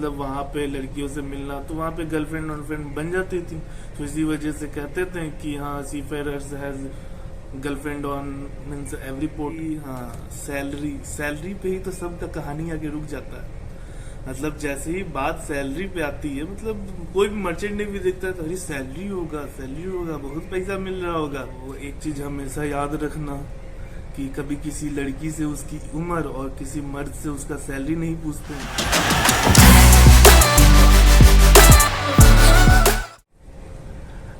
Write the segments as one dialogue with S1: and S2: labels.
S1: मतलब वहाँ पे लड़कियों से मिलना, तो वहाँ पे गर्लफ्रेंड वर्लफ्रेंड बन जाती थी। तो इसी वजह से कहते थे कि हाँ seafarers has girlfriend on means every port. हाँ सैलरी सैलरी पे ही तो सबका कहानी आगे रुक जाता है। मतलब जैसे ही बात सैलरी पे आती है, मतलब कोई भी मर्चेंट नेवी देखता है तो अरे सैलरी होगा, बहुत पैसा मिल रहा होगा। वो एक चीज हमेशा याद रखना कि कभी किसी लड़की से उसकी उम्र और किसी मर्द से उसका सैलरी नहीं पूछते हैं।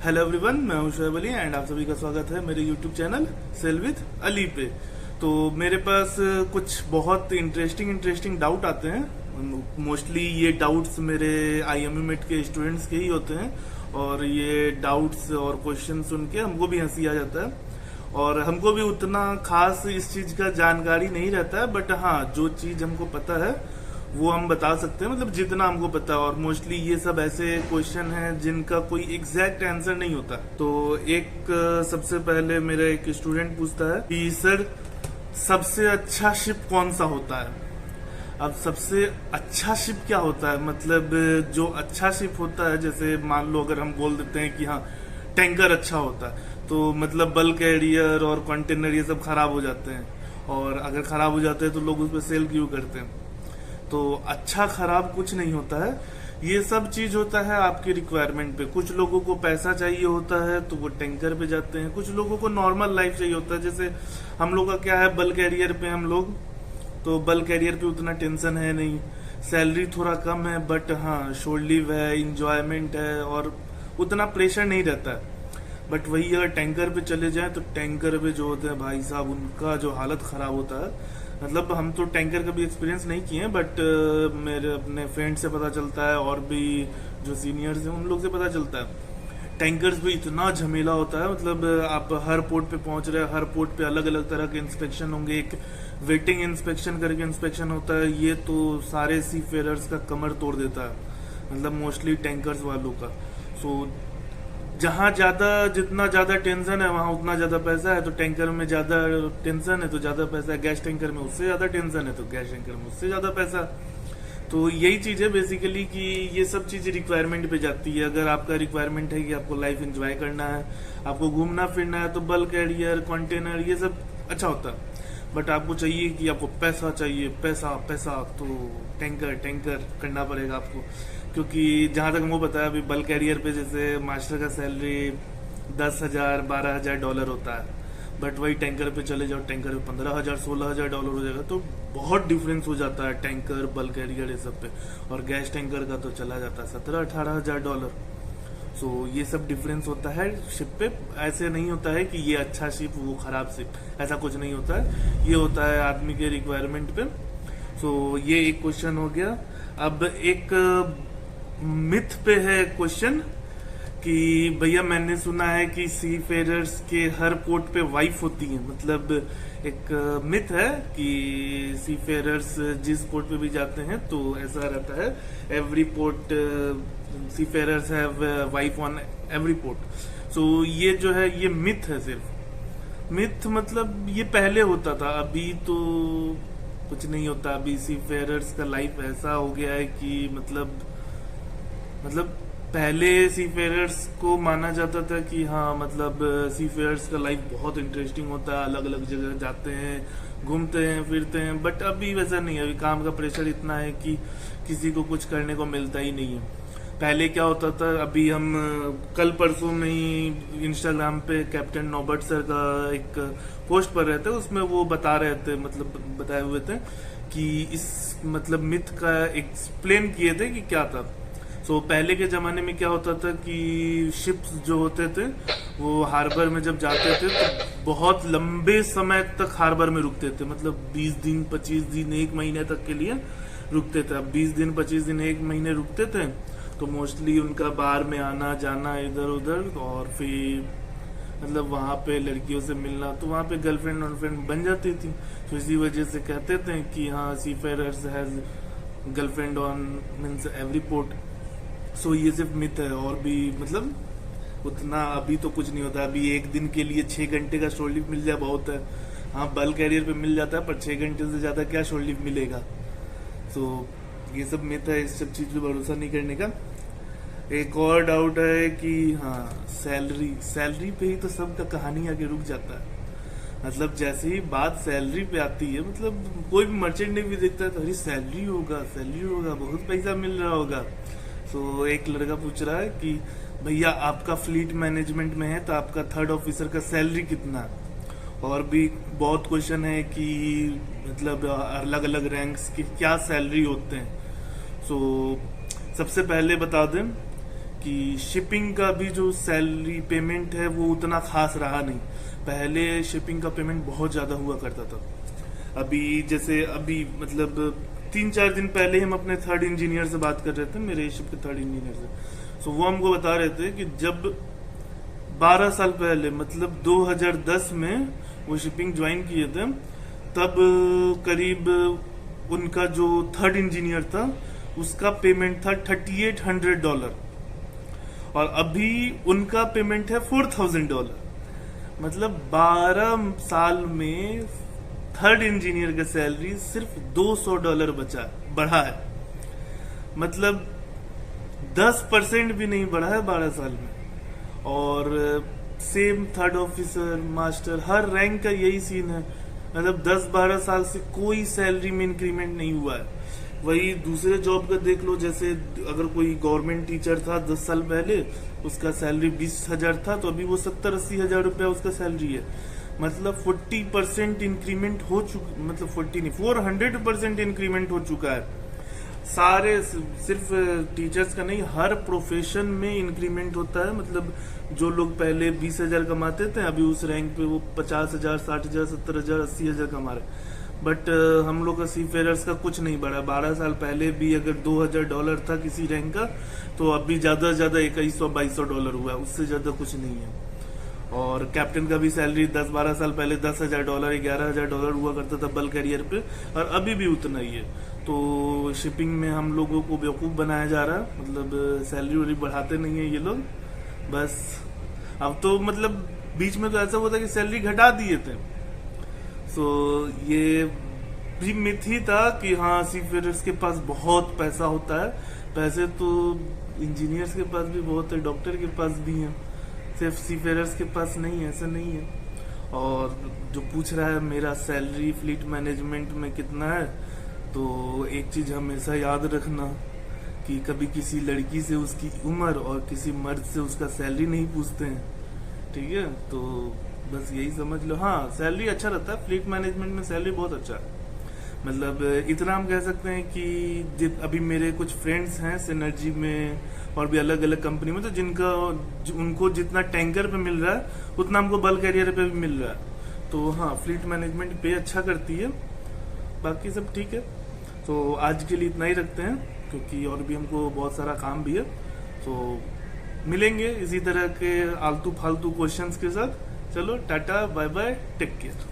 S1: हेलो एवरीवन, मैं हूं शोएब अली एंड आप सभी का स्वागत है मेरे YouTube channel sell with Ali पे। तो मेरे पास कुछ बहुत इंटरेस्टिंग डाउट आते हैं। मोस्टली ये डाउट्स मेरे IME मेट के स्टूडेंट्स के ही होते हैं, और ये डाउट्स और क्वेश्चन सुन के हमको भी हंसी आ जाता है, और हमको भी उतना खास इस चीज का जानकारी नहीं रहता है। बट हाँ, जो चीज हमको पता है वो हम बता सकते हैं, मतलब जितना हमको पता है। और मोस्टली ये सब ऐसे क्वेश्चन हैं जिनका कोई एग्जैक्ट आंसर नहीं होता। तो एक सबसे पहले मेरा एक स्टूडेंट पूछता है कि सर सबसे अच्छा शिप कौन सा होता है। अब सबसे अच्छा शिप क्या होता है, मतलब जो अच्छा शिप होता है, जैसे मान लो अगर हम बोल देते हैं कि हाँ टैंकर अच्छा होता है, तो मतलब बल्क कैरियर और कंटेनर ये सब खराब हो जाते हैं, और अगर खराब हो जाते हैं तो लोग उस पर सेल क्यों करते हैं। तो अच्छा खराब कुछ नहीं होता है, ये सब चीज होता है आपकी रिक्वायरमेंट पे। कुछ लोगों को पैसा चाहिए होता है तो वो टैंकर पे जाते हैं, कुछ लोगों को नॉर्मल लाइफ चाहिए होता है। जैसे हम लोग का क्या है, बल्क कैरियर पे हम लोग, तो बल्क कैरियर पे उतना टेंशन है नहीं, सैलरी थोड़ा कम है, बट हाँ शोर लीव है, इंजॉयमेंट है, और उतना प्रेशर नहीं रहता है। बट वही अगर टैंकर पे चले जाएं तो टैंकर पे जो होते हैं भाई साहब, उनका जो हालत खराब होता है। मतलब हम तो टैंकर का भी एक्सपीरियंस नहीं किए हैं, बट मेरे अपने फ्रेंड से पता चलता है, और भी जो सीनियर्स हैं उन लोग से पता चलता है। टैंकर्स पे इतना झमेला होता है, मतलब आप हर पोर्ट पे पहुंच रहे हैं, हर पोर्ट पे अलग अलग तरह के इंस्पेक्शन होंगे, एक वेटिंग इंस्पेक्शन करके इंस्पेक्शन होता है। ये तो सारे सी फेयरर्स का कमर तोड़ देता है, मतलब मोस्टली टैंकर्स वालों का। सो जहाँ ज्यादा जितना ज्यादा टेंशन है वहां उतना ज्यादा पैसा है, तो टैंकर में ज्यादा टेंशन है तो ज्यादा पैसा है, गैस टैंकर में उससे ज्यादा टेंशन है तो गैस टैंकर में उससे ज्यादा पैसा। तो यही चीज है बेसिकली कि ये सब चीज रिक्वायरमेंट पे जाती है। अगर आपका रिक्वायरमेंट है कि आपको लाइफ एंजॉय करना है, आपको घूमना फिरना है, तो बल्क कैरियर, कंटेनर ये सब अच्छा होता है। बट आपको चाहिए कि आपको पैसा चाहिए, पैसा, तो टैंकर करना पड़ेगा आपको। क्योंकि जहां तक मुझे पता है, अभी बल्क कैरियर पे जैसे मास्टर का सैलरी 10,000 $12,000 होता है, बट वही टैंकर पे चले जाओ, टैंकर पे $15,000 $16,000 हो जाएगा। तो बहुत डिफरेंस हो जाता है टैंकर, बल्क कैरियर ये सब पे। और गैस टैंकर का तो चला जाता है $17,000-18,000। सो ये सब डिफरेंस होता है शिप पे। ऐसे नहीं होता है कि ये अच्छा शिप वो खराब शिप, ऐसा कुछ नहीं होता है। ये होता है आदमी के रिक्वायरमेंट पे। सो ये एक क्वेश्चन हो गया। अब एक मिथ पे है क्वेश्चन कि भैया मैंने सुना है कि सी फेयरर्स के हर पोर्ट पे वाइफ होती है। मतलब एक मिथ है कि सी फेयरर्स जिस पोर्ट पे भी जाते हैं तो ऐसा रहता है, every port seafarers have wife on every port. So ये जो है ये मिथ है, सिर्फ मिथ। मतलब ये पहले होता था, अभी तो कुछ नहीं होता। अभी सी फेयरर्स का लाइफ ऐसा हो गया है कि मतलब पहले सी फेयरर्स को माना जाता था कि हाँ मतलब सी फेयरर्स का लाइफ बहुत इंटरेस्टिंग होता है, अलग अलग जगह जाते हैं, घूमते हैं, फिरते हैं। बट अभी वैसा नहीं है, अभी काम का प्रेशर इतना है कि किसी को कुछ करने को मिलता ही नहीं है। पहले क्या होता था, अभी हम कल परसों में ही इंस्टाग्राम पे कैप्टन नौबत सर का एक पोस्ट पर रहे थे, उसमें वो बता रहे थे, मतलब बताए हुए थे कि इस मतलब मिथ का एक्सप्लेन किए थे कि क्या था। सो पहले के जमाने में क्या होता था कि शिप्स जो होते थे वो हार्बर में जब जाते थे तो बहुत लंबे समय तक हार्बर में रुकते थे। मतलब 20 दिन 25 दिन 1 महीने तक के लिए रुकते थे। अब 20 दिन 25 दिन 1 महीने रुकते थे तो मोस्टली उनका बाहर में आना जाना इधर उधर, और फिर मतलब वहां पे लड़कियों से मिलना, तो वहां पे गर्लफ्रेंड वर्लफ्रेंड बन जाती थी। तो इसी वजह से कहते थे कि हाँ seafarers has girlfriend on means every port. So ये सिर्फ मिथ है, और भी मतलब उतना अभी तो कुछ नहीं होता। अभी एक दिन के लिए 6 घंटे का शोर लीव मिल जाए बहुत है। हाँ बल्क कैरियर पे मिल जाता है, पर 6 घंटे से ज्यादा क्या शोर लीव मिलेगा। सो ये सब मिथ है, इस सब चीज पे भरोसा नहीं करने का। एक और डाउट है कि हाँ, सैलरी पे ही तो सबका कहानी आगे रुक जाता है। मतलब जैसे ही बात सैलरी पे आती है, मतलब कोई भी मर्चेंट भी देखता है तो अरे सैलरी होगा, बहुत पैसा मिल रहा होगा। तो एक लड़का पूछ रहा है कि भैया आपका फ्लीट मैनेजमेंट में है तो आपका थर्ड ऑफिसर का सैलरी कितना है? और भी बहुत क्वेश्चन है कि मतलब अलग अलग रैंक्स की क्या सैलरी होते हैं। सो सबसे पहले बता दें कि शिपिंग का भी जो सैलरी पेमेंट है वो उतना खास रहा नहीं। पहले शिपिंग का पेमेंट बहुत ज्यादा हुआ करता था। अभी मतलब 3-4 दिन पहले हम अपने थर्ड इंजीनियर से बात कर रहे थे, मेरे शिप के थर्ड इंजीनियर से। सो वो हमको बता रहे थे कि जब 12 साल पहले मतलब 2010 में वो शिपिंग ज्वाइन किए थे, तब करीब उनका जो थर्ड इंजीनियर था उसका पेमेंट था $3800 और अभी उनका पेमेंट है $4000। मतलब 12 साल में थर्ड इंजीनियर का सैलरी सिर्फ $200 बढ़ा है। मतलब 10% भी नहीं बढ़ा है 12 साल में। और सेम थर्ड ऑफिसर, मास्टर, हर रैंक का यही सीन है। मतलब 10-12 साल से कोई सैलरी में इंक्रीमेंट नहीं हुआ है। वही दूसरे जॉब का देख लो, जैसे अगर कोई गवर्नमेंट टीचर था 10 साल पहले, उसका सैलरी 20,000 था, तो अभी वो 70-80 हजार रुपया उसका सैलरी है। मतलब 40% इंक्रीमेंट हो चुका, मतलब 40 नहीं 400% इंक्रीमेंट हो चुका है। सारे सिर्फ टीचर्स का नहीं, हर प्रोफेशन में इंक्रीमेंट होता है। मतलब जो लोग पहले 20,000 कमाते थे, अभी उस रैंक पे वो 50,000, 60,000, 70,000, 80,000 कमा रहे। बट हम लोग का सीफेयरर्स का कुछ नहीं बढ़ा। 12 साल पहले भी अगर $2,000 था किसी रैंक का, तो अभी ज्यादा से ज्यादा $2,100-2,200 हुआ है, उससे ज्यादा कुछ नहीं है। और कैप्टन का भी सैलरी 10-12 साल पहले $10,000, $11,000 हुआ करता था बल्क कैरियर पे, और अभी भी उतना ही है। तो शिपिंग में हम लोगों को बेवकूफ बनाया जा रहा है। मतलब सैलरी वैलरी बढ़ाते नहीं है ये लोग बस। अब तो मतलब बीच में तो ऐसा हुआ था कि सैलरी घटा दिए थे। सो ये भी मिथ ही था कि हाँ सीफेयरर्स के पास बहुत पैसा होता है। पैसे तो इंजीनियर्स के पास भी बहुत है, डॉक्टर के पास भी है, सिर्फ सीफेयरर्स के पास नहीं है, ऐसा नहीं है। और जो पूछ रहा है मेरा सैलरी फ्लीट मैनेजमेंट में कितना है, तो एक चीज हमेशा याद रखना कि कभी किसी लड़की से उसकी उम्र और किसी मर्द से उसका सैलरी नहीं पूछते हैं, ठीक है? तो बस यही समझ लो। हाँ, सैलरी अच्छा रहता है, फ्लीट मैनेजमेंट में सैलरी बहुत अच्छा है। मतलब इतना हम कह सकते हैं कि अभी मेरे कुछ फ्रेंड्स हैं सिनर्जी में और भी अलग अलग कंपनी में, तो उनको जितना टैंकर पे मिल रहा है उतना हमको बल्क कैरियर पे भी मिल रहा है। तो हाँ, फ्लीट मैनेजमेंट पे अच्छा करती है, बाकी सब ठीक है। तो आज के लिए इतना ही रखते हैं, क्योंकि और भी हमको बहुत सारा काम भी है। तो मिलेंगे इसी तरह के आलतू फालतू क्वेश्चंस के साथ। चलो tata, bye bye, take care.